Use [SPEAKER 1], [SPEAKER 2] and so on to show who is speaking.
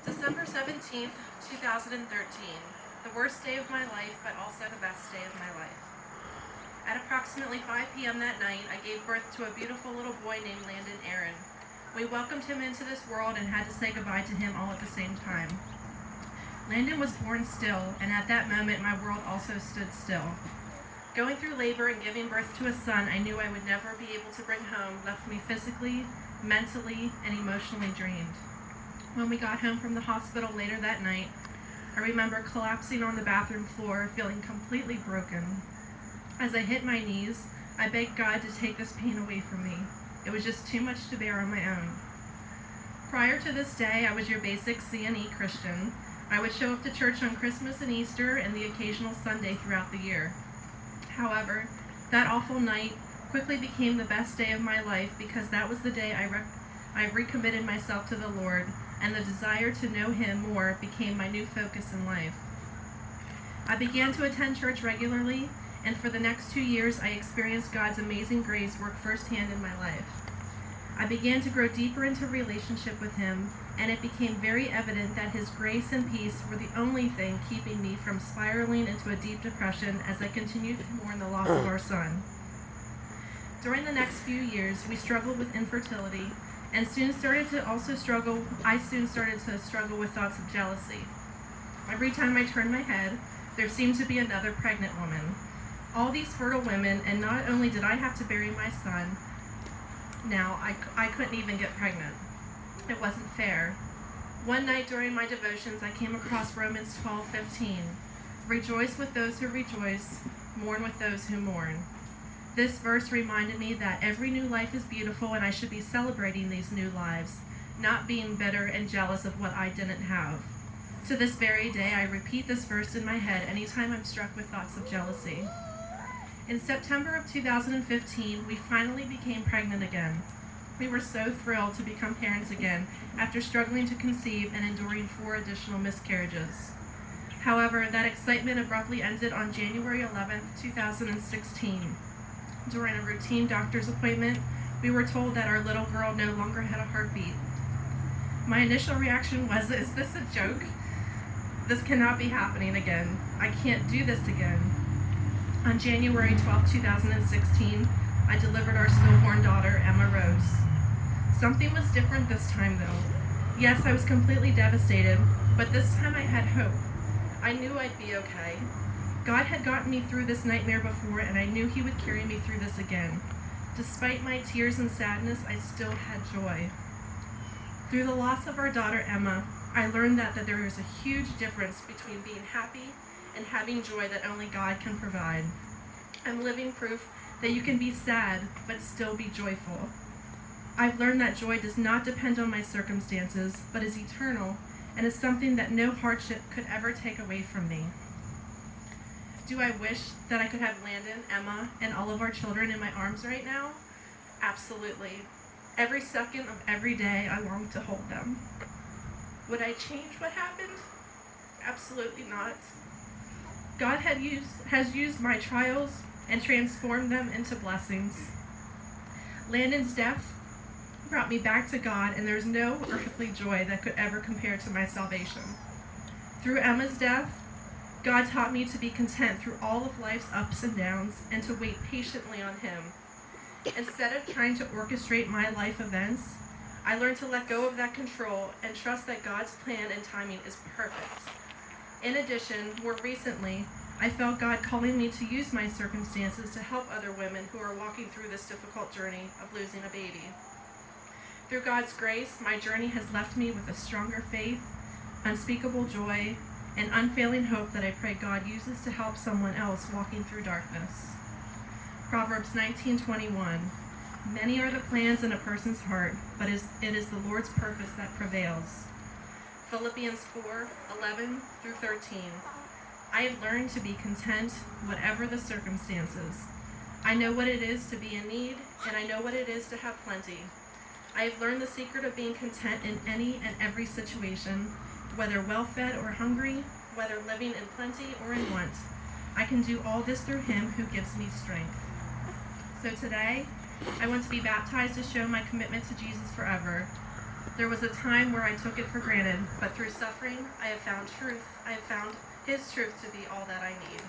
[SPEAKER 1] December 17th, 2013. The worst day of my life, but also the best day of my life. At approximately 5 p.m. that night, I gave birth to a beautiful little boy named Landon Aaron. We welcomed him into this world and had to say goodbye to him all at the same time. Landon was born still, and at that moment, my world also stood still. Going through labor and giving birth to a son I knew I would never be able to bring home left me physically, mentally, and emotionally drained. When we got home from the hospital later that night, I remember collapsing on the bathroom floor, feeling completely broken. As I hit my knees, I begged God to take this pain away from me. It was just too much to bear on my own. Prior to this day, I was your basic C&E Christian. I would show up to church on Christmas and Easter and the occasional Sunday throughout the year. However, that awful night quickly became the best day of my life because that was the day I recommitted myself to the Lord, and the desire to know Him more became my new focus in life. I began to attend church regularly, and for the next 2 years I experienced God's amazing grace work firsthand in my life. I began to grow deeper into relationship with Him, and it became very evident that His grace and peace were the only thing keeping me from spiraling into a deep depression as I continued to mourn the loss of our son. During the next few years, we struggled with infertility, and I soon started to struggle with thoughts of jealousy. Every time I turned my head, there seemed to be another pregnant woman. All these fertile women, and not only did I have to bury my son, now I couldn't even get pregnant. It wasn't fair. One night during my devotions, I came across Romans 12:15. Rejoice with those who rejoice, mourn with those who mourn. This verse reminded me that every new life is beautiful and I should be celebrating these new lives, not being bitter and jealous of what I didn't have. To this very day, I repeat this verse in my head anytime I'm struck with thoughts of jealousy. In September of 2015, we finally became pregnant again. We were so thrilled to become parents again after struggling to conceive and enduring 4 additional miscarriages. However, that excitement abruptly ended on January 11th, 2016. During a routine doctor's appointment, we were told that our little girl no longer had a heartbeat. My initial reaction was, is this a joke? This cannot be happening again. I can't do this again. On January 12, 2016, I delivered our stillborn daughter, Emma Rose. Something was different this time, though. Yes, I was completely devastated, but this time I had hope. I knew I'd be okay. God had gotten me through this nightmare before, and I knew He would carry me through this again. Despite my tears and sadness, I still had joy. Through the loss of our daughter, Emma, I learned that there is a huge difference between being happy and having joy that only God can provide. I'm living proof that you can be sad, but still be joyful. I've learned that joy does not depend on my circumstances, but is eternal, and is something that no hardship could ever take away from me. Do I wish that I could have Landon, Emma, and all of our children in my arms right now? Absolutely. Every second of every day, I long to hold them. Would I change what happened? Absolutely not. God has used my trials and transformed them into blessings. Landon's death brought me back to God, and there's no earthly joy that could ever compare to my salvation. Through Emma's death, God taught me to be content through all of life's ups and downs and to wait patiently on Him. Instead of trying to orchestrate my life events, I learned to let go of that control and trust that God's plan and timing is perfect. In addition, more recently, I felt God calling me to use my circumstances to help other women who are walking through this difficult journey of losing a baby. Through God's grace, my journey has left me with a stronger faith, unspeakable joy, and unfailing hope that I pray God uses to help someone else walking through darkness. Proverbs 19:21. Many are the plans in a person's heart, but it is the Lord's purpose that prevails. Philippians 4:11 through 13. I have learned to be content whatever the circumstances. I know what it is to be in need, and I know what it is to have plenty. I have learned the secret of being content in any and every situation, whether well-fed or hungry, whether living in plenty or in want. I can do all this through Him who gives me strength. So today, I want to be baptized to show my commitment to Jesus forever. There was a time where I took it for granted, but through suffering, I have found truth. I have found His truth to be all that I need.